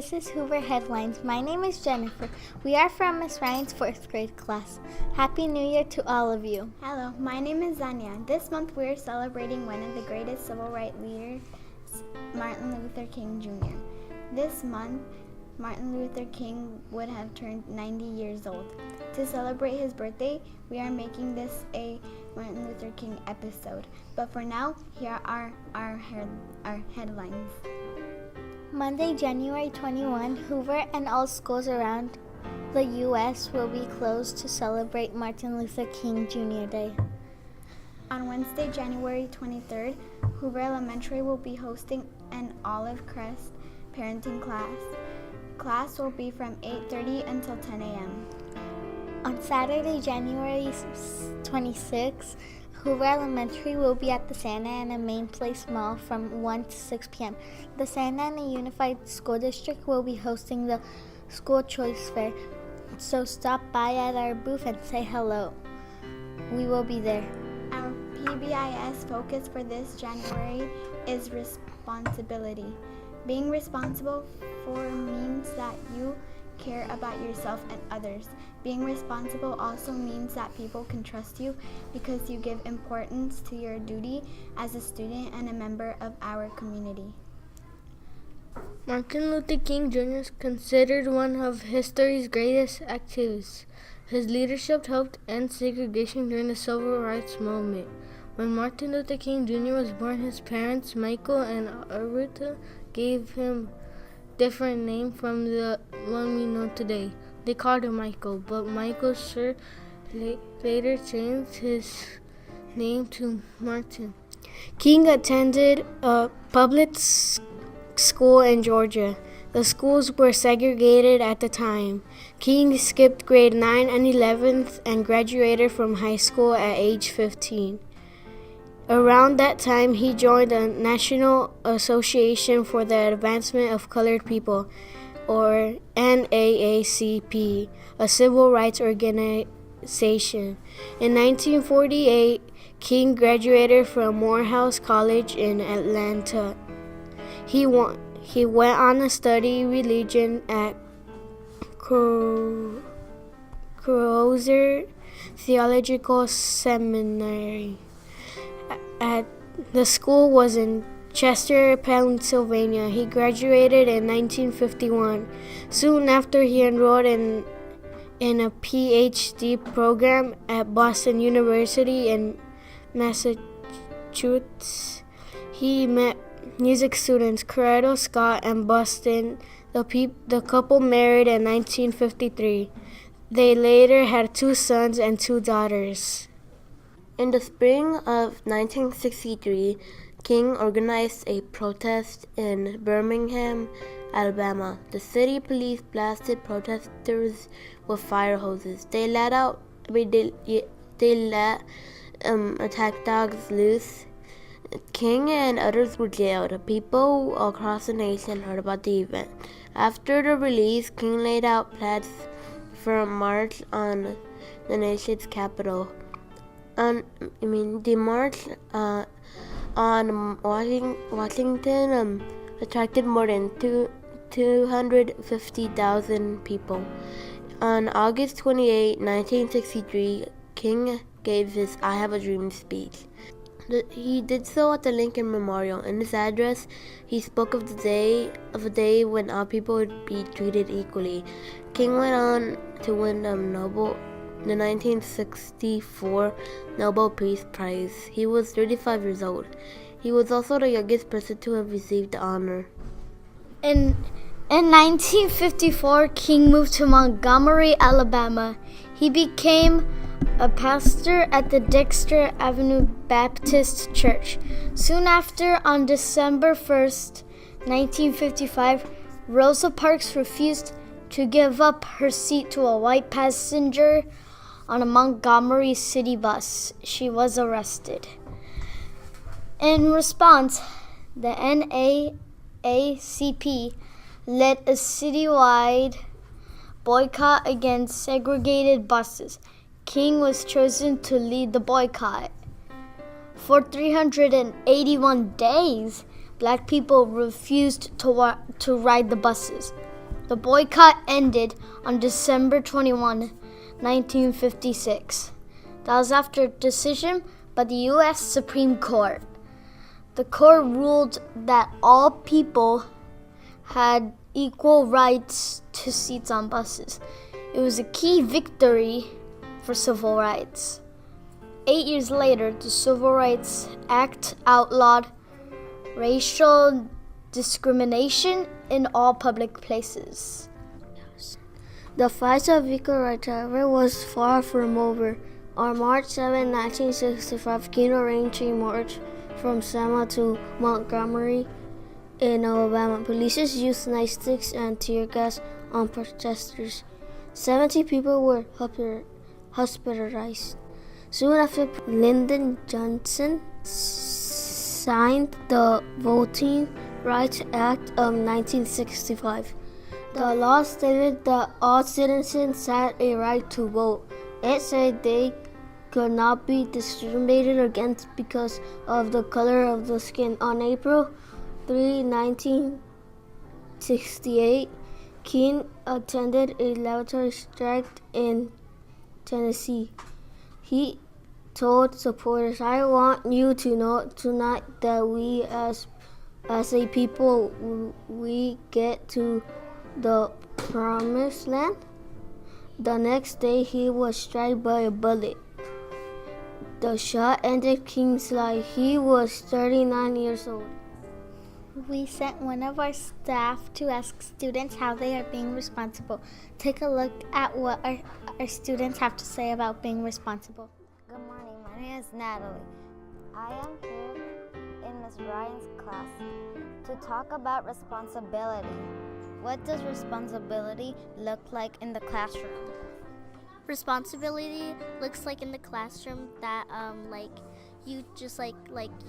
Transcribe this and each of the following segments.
This is Hoover Headlines. My name is Jennifer. We are from Miss Ryan's 4th grade class. Happy New Year to all of you. Hello, my name is Zanya. This month we are celebrating one of the greatest civil rights leaders, Martin Luther King Jr. This month, Martin Luther King would have turned 90 years old. To celebrate his birthday, we are making this a Martin Luther King episode. But for now, here are our headlines. Monday, January 21, Hoover and all schools around the U.S. will be closed to celebrate Martin Luther King Jr. Day. On Wednesday, January 23rd, Hoover Elementary will be hosting an Olive Crest parenting class. Class will be from 8:30 until 10 a.m. On Saturday, January 26, Hoover Elementary will be at the Santa Ana Main Place Mall from 1 to 6 p.m. The Santa Ana Unified School District will be hosting the School Choice Fair, so stop by at our booth and say hello. We will be there. Our PBIS focus for this January is responsibility. Being responsible for means that you care about yourself and others. Being responsible also means that people can trust you because you give importance to your duty as a student and a member of our community. Martin Luther King Jr. is considered one of history's greatest activists. His leadership helped end segregation during the Civil Rights Movement. When Martin Luther King Jr. was born, his parents, Michael and Aretha, gave him different name from the one we know today. They called him Michael, but Michael later changed his name to Martin. King attended a public school in Georgia. The schools were segregated at the time. King skipped grade 9 and 11th and graduated from high school at age 15. Around that time, he joined the National Association for the Advancement of Colored People, or NAACP, a civil rights organization. In 1948, King graduated from Morehouse College in Atlanta. He went on to study religion at Crozer Theological Seminary. The school was in Chester, Pennsylvania. He graduated in 1951. Soon after, he enrolled in a PhD program at Boston University in Massachusetts. He met music students Coretta Scott and Boston. The couple married in 1953. They later had 2 sons and 2 daughters. In the spring of 1963, King organized a protest in Birmingham, Alabama. The city police blasted protesters with fire hoses. They let attack dogs loose. King and others were jailed. People across the nation heard about the event. After the release, King laid out plans for a march on the nation's capital. The march on Washington attracted more than 250,000 people. On August 28, 1963, King gave his I Have a Dream speech. He did so at the Lincoln Memorial. In his address, he spoke of a day when all people would be treated equally. King went on to win the 1964 Nobel Peace Prize. He was 35 years old. He was also the youngest person to have received the honor. In 1954, King moved to Montgomery, Alabama. He became a pastor at the Dexter Avenue Baptist Church. Soon after, on December 1st, 1955, Rosa Parks refused to give up her seat to a white passenger on a Montgomery city bus. She was arrested. In response, the NAACP led a citywide boycott against segregated buses. King was chosen to lead the boycott. For 381 days, Black people refused to ride the buses. The boycott ended on December 21, 1956. That was after a decision by the U.S. Supreme Court. The court ruled that all people had equal rights to seats on buses. It was a key victory for civil rights. 8 years later, the Civil Rights Act outlawed racial discrimination in all public places. The fight of equal rights, however, was far from over. On March 7, 1965, Kino Raintree marched from Selma to Montgomery in Alabama. Police used nightsticks and tear gas on protesters. 70 people were hospitalized. Soon after, Lyndon Johnson signed the Voting Rights Act of 1965. The law stated that all citizens had a right to vote. It said they could not be discriminated against because of the color of the skin. On April 3, 1968, King attended a laboratory strike in Tennessee. He told supporters, "I want you to know tonight that we as a people, we get to the promised land." The next day, he was struck by a bullet. The shot ended King's life. He was 39 years old. We sent one of our staff to ask students how they are being responsible. Take a look at what our students have to say about being responsible. Good morning, my name is Natalie. I am here in Ms. Ryan's class to talk about responsibility. What does responsibility look like in the classroom? Responsibility looks like in the classroom that you just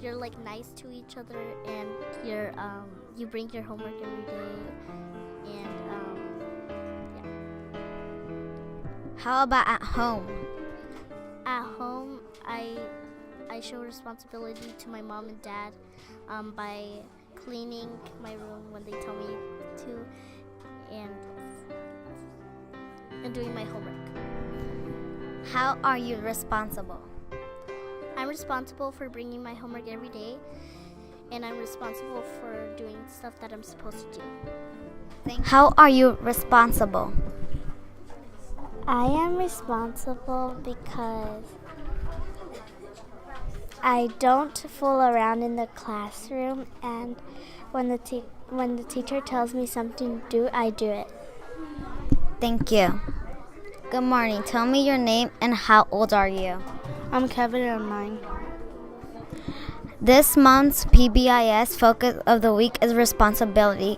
you're nice to each other, and you bring your homework every day, and yeah. How about at home? At home, I show responsibility to my mom and dad by cleaning my room when they tell me to, and doing my homework. How are you responsible? I'm responsible for bringing my homework every day, and I'm responsible for doing stuff that I'm supposed to do. How are you responsible? I am responsible because I don't fool around in the classroom, and when the teacher tells me something to do, I do it. Thank you. Good morning. Tell me your name and how old are you? I'm Kevin and I'm 9. This month's PBIS focus of the week is responsibility.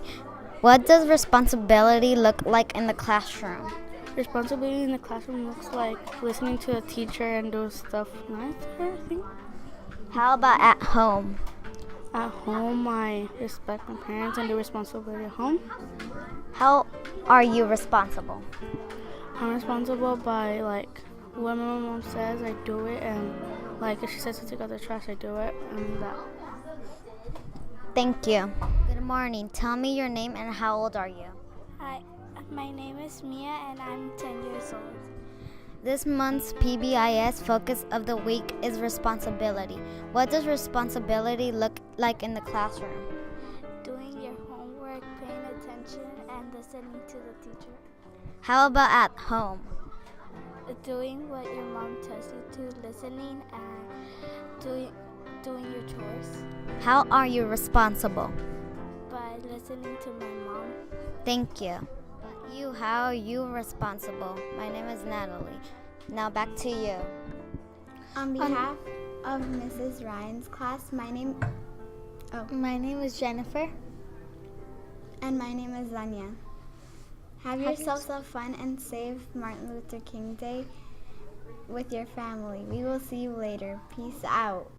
What does responsibility look like in the classroom? Responsibility in the classroom looks like listening to the teacher and doing stuff nice, I think. How about at home? At home, I respect my parents and do responsibility at home. How are you responsible? I'm responsible by when my mom says, I do it, and if she says to take out the trash, I do it, and that. Thank you. Good morning. Tell me your name and how old are you? Hi, my name is Mia and I'm 10 years old. This month's PBIS focus of the week is responsibility. What does responsibility look like in the classroom? Doing your homework, paying attention, and listening to the teacher. How about at home? Doing what your mom tells you to, listening, and doing your chores. How are you responsible? By listening to my mom. Thank you. How are you responsible? My name is Natalie. Now back to you. On behalf of Mrs. Ryan's class, my name is Jennifer. And my name is Zanya. Have yourselves a fun and safe Martin Luther King Day with your family. We will see you later. Peace out.